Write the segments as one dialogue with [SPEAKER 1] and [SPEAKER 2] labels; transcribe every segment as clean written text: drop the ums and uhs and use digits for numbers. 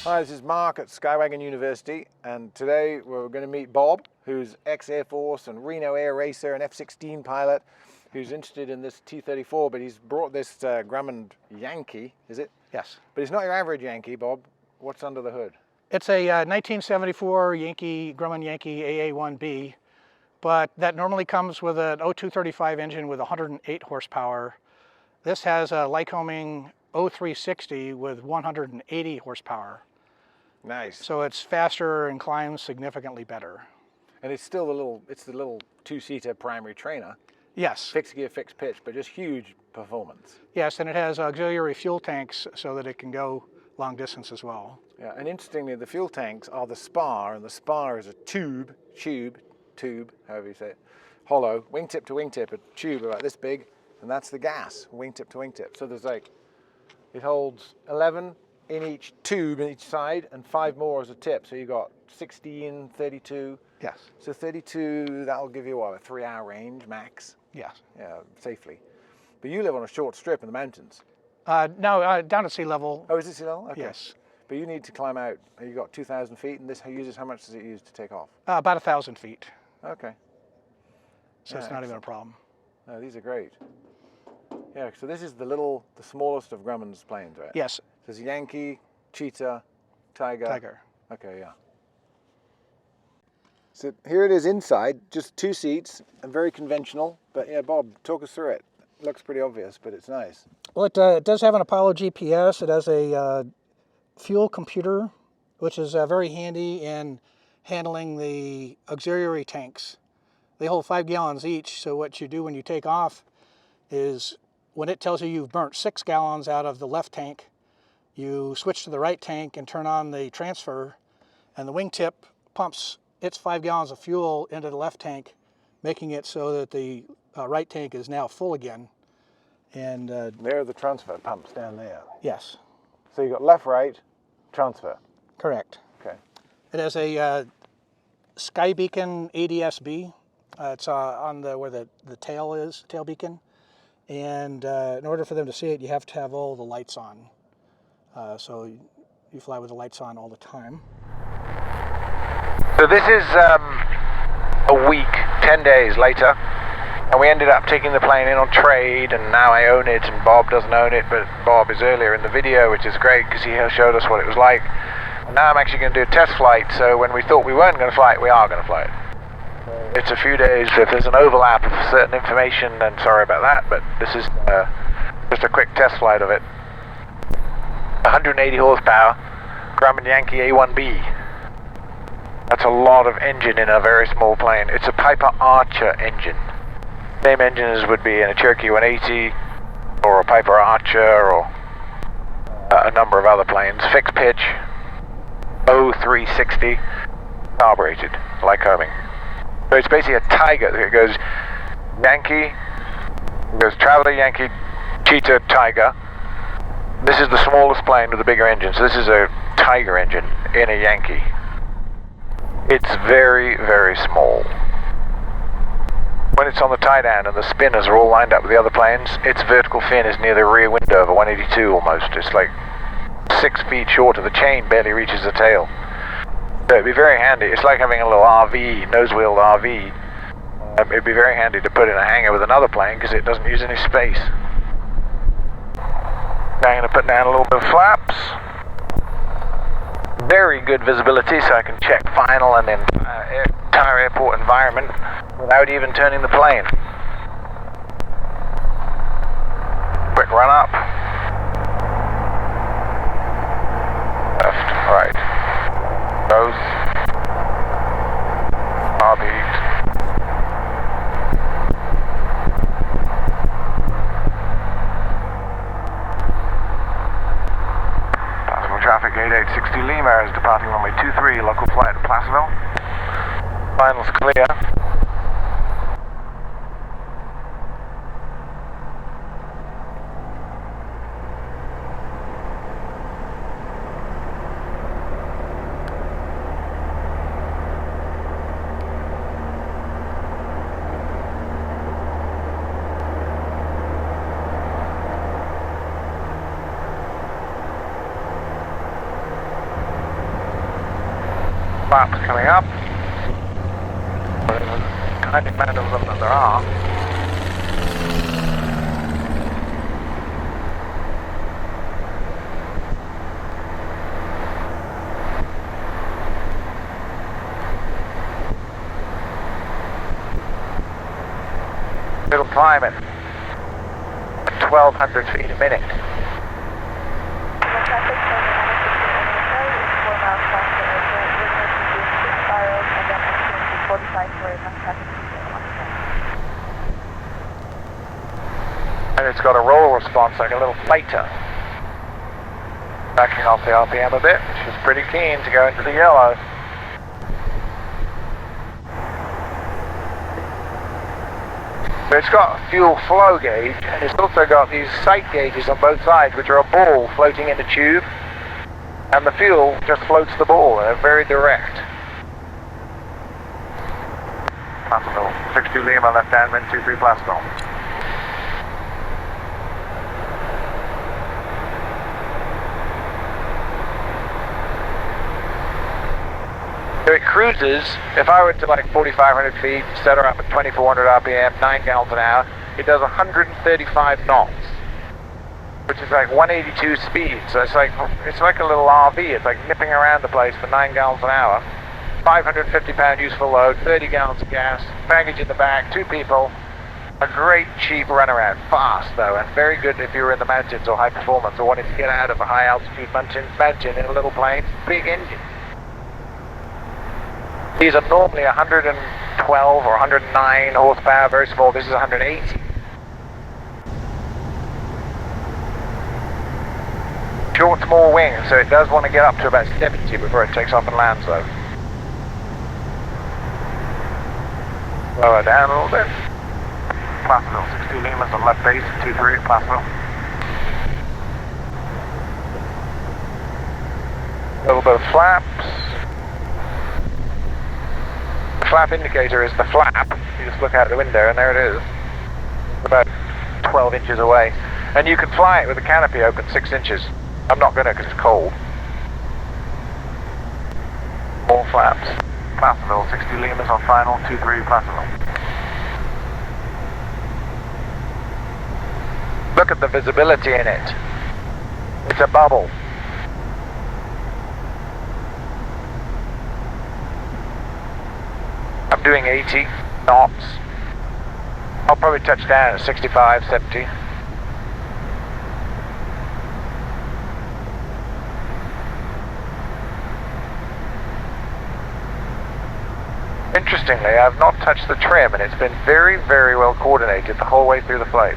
[SPEAKER 1] Hi, this is Mark at Skywagon University, and today we're going to meet Bob, who's ex-Air Force and Reno Air Racer and F-16 pilot, who's interested in this T-34, but he's brought this Grumman Yankee, is it?
[SPEAKER 2] Yes.
[SPEAKER 1] But it's not your average Yankee, Bob. What's under the hood?
[SPEAKER 2] It's a 1974 Grumman Yankee AA1B, but that normally comes with an O235 engine with 108 horsepower. This has a Lycoming O360 with 180 horsepower.
[SPEAKER 1] Nice.
[SPEAKER 2] So it's faster and climbs significantly better.
[SPEAKER 1] And it's still the little two-seater primary trainer.
[SPEAKER 2] Yes.
[SPEAKER 1] Fixed gear, fixed pitch, but just huge performance.
[SPEAKER 2] Yes, and it has auxiliary fuel tanks so that it can go long distance as well.
[SPEAKER 1] Yeah, and interestingly, the fuel tanks are the spar, and the spar is a tube, however you say it, hollow, wingtip to wingtip, a tube about this big, and that's the gas, wingtip to wingtip. So there's like, it holds 11 in each tube in each side, and 5 more as a tip. So you got 16, 32.
[SPEAKER 2] Yes.
[SPEAKER 1] So 32, that'll give you what, a 3-hour range max?
[SPEAKER 2] Yes.
[SPEAKER 1] Yeah, safely. But you live on a short strip in the mountains.
[SPEAKER 2] No, down at sea level.
[SPEAKER 1] Oh, is it sea level? Okay.
[SPEAKER 2] Yes.
[SPEAKER 1] But you need to climb out. You got 2,000 feet, and this uses, how much does it use to take off?
[SPEAKER 2] About 1,000 feet.
[SPEAKER 1] Okay.
[SPEAKER 2] So it's not even a problem.
[SPEAKER 1] No, these are great. Yeah, so this is the smallest of Grumman's planes, right?
[SPEAKER 2] Yes.
[SPEAKER 1] There's Yankee, Cheetah, Tiger.
[SPEAKER 2] Tiger.
[SPEAKER 1] Okay, yeah. So here it is inside, just 2 seats, and very conventional. But yeah, Bob, talk us through it. Looks pretty obvious, but it's nice.
[SPEAKER 2] Well, it does have an Apollo GPS. It has a fuel computer, which is very handy in handling the auxiliary tanks. They hold 5 gallons each, so what you do when you take off is when it tells you you've burnt 6 gallons out of the left tank, you switch to the right tank and turn on the transfer, and the wingtip pumps its 5 gallons of fuel into the left tank, making it so that the right tank is now full again. And
[SPEAKER 1] there are the transfer pumps down there.
[SPEAKER 2] yes.
[SPEAKER 1] So you've got left, right, transfer.
[SPEAKER 2] Correct.
[SPEAKER 1] Okay.
[SPEAKER 2] It has a SkyBeacon ADS-B. It's on where the tail beacon. And in order for them to see it, you have to have all the lights on. So you fly with the lights on all the time.
[SPEAKER 1] So this is a week, 10 days later, and we ended up taking the plane in on trade, and now I own it, and Bob doesn't own it, but Bob is earlier in the video, which is great because he showed us what it was like. And now I'm actually going to do a test flight, so when we thought we weren't going to fly it, we are going to fly it. It's a few days. If there's an overlap of certain information, then sorry about that, but this is just a quick test flight of it. 180 horsepower, Grumman Yankee A1B. That's a lot of engine in a very small plane. It's a Piper Archer engine. Same engine as would be in a Cherokee 180 or a Piper Archer or a number of other planes. Fixed pitch, O360, carbureted, Lycoming. So it's basically a Tiger. It goes Yankee, it goes Traveler, Yankee, Cheetah, Tiger. This is the smallest plane with the bigger engine, so this is a Tiger engine in a Yankee. It's very, very small. When it's on the tie down and the spinners are all lined up with the other planes, its vertical fin is near the rear window of a 182 almost. It's like 6 feet short of the chain, barely reaches the tail. So it'd be very handy. It's like having a little RV, nose-wheeled RV. It'd be very handy to put in a hangar with another plane because it doesn't use any space. Now I'm going to put down a little bit of flaps. Very good visibility, so I can check final and entire airport environment without even turning the plane. Quick run up. Left, right. Both. Heartbeat. Possible traffic 8860 Lima is departing runway 23, local flight to Placerville. Finals clear. flaps coming up. Tiny amount of them that there are. It'll climb at 1,200 feet a minute. And it's got a roll response like a little fighter. Backing off the RPM a bit. She's pretty keen to go into the yellow. But it's got a fuel flow gauge, and it's also got these sight gauges on both sides, which are a ball floating in the tube, and the fuel just floats the ball. They're very direct. Placerville, 62 Lima, left hand, wind 23 Placerville. So it cruises, if I were to like 4,500 feet, set her up at 2,400 RPM, 9 gallons an hour, it does 135 knots, which is like 182 speed. So it's like a little RV. It's like nipping around the place for 9 gallons an hour. 550-pound useful load, 30 gallons of gas, baggage in the back, 2 people. A great cheap runaround, fast though, and very good if you're in the mountains or high performance or wanting to get out of a high altitude mountain in a little plane. Big engine. These are normally 112 or 109 horsepower, very small. This is 180. Short, small wing, so it does want to get up to about 70 before it takes off and lands though. Lower down a little bit. Placerville, 62 Lima's on left base, 23 at Placerville. A little bit of flaps. The flap indicator is the flap. You just look out the window and there it is. About 12 inches away. And you can fly it with the canopy open 6 inches. I'm not going to because it's cold. More flaps. Placerville, 60 Lima's on final, 23 Placerville. Look at the visibility in it. It's a bubble. I'm doing 80 knots. I'll probably touch down at 65, 70. Interestingly, I've not touched the trim and it's been very, very well coordinated the whole way through the flight.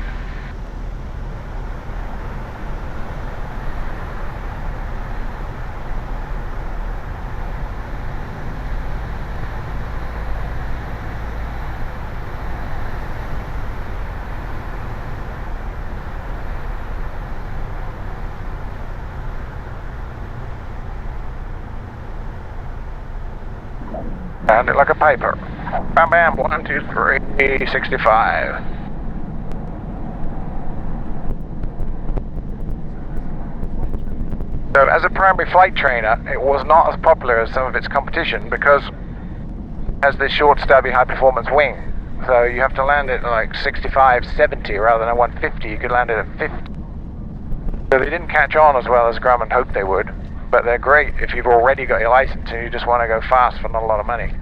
[SPEAKER 1] Pound it like a piper. Bam bam, 1, 2, 3, 65. So as a primary flight trainer, it was not as popular as some of its competition because it has this short, stubby, high-performance wing. So you have to land it at like 65, 70 rather than 150. You could land it at 50. So they didn't catch on as well as Grumman hoped they would. But they're great if you've already got your license and you just want to go fast for not a lot of money.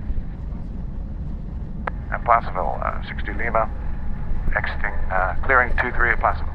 [SPEAKER 1] And Placerville, 60 Lima, exiting, clearing 23 at Placerville.